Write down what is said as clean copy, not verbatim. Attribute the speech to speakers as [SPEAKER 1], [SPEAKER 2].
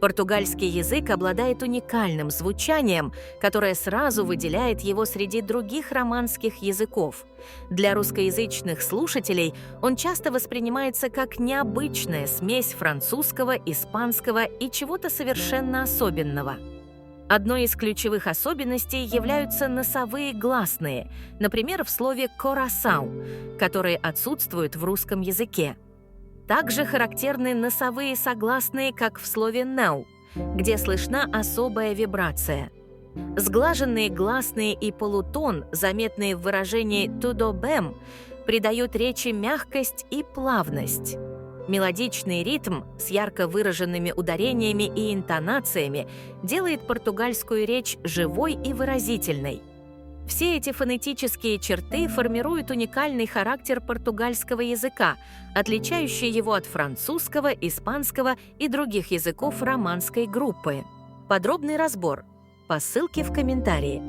[SPEAKER 1] Португальский язык обладает уникальным звучанием, которое сразу выделяет его среди других романских языков. Для русскоязычных слушателей он часто воспринимается как необычная смесь французского, испанского и чего-то совершенно особенного. Одной из ключевых особенностей являются носовые гласные, например, в слове «корасау», которые отсутствуют в русском языке. Также характерны носовые согласные, как в слове «now», где слышна особая вибрация. Сглаженные гласные и полутон, заметные в выражении «tudo bem», придают речи мягкость и плавность. Мелодичный ритм с ярко выраженными ударениями и интонациями делает португальскую речь живой и выразительной. Все эти фонетические черты формируют уникальный характер португальского языка, отличающий его от французского, испанского и других языков романской группы. Подробный разбор по ссылке в комментарии.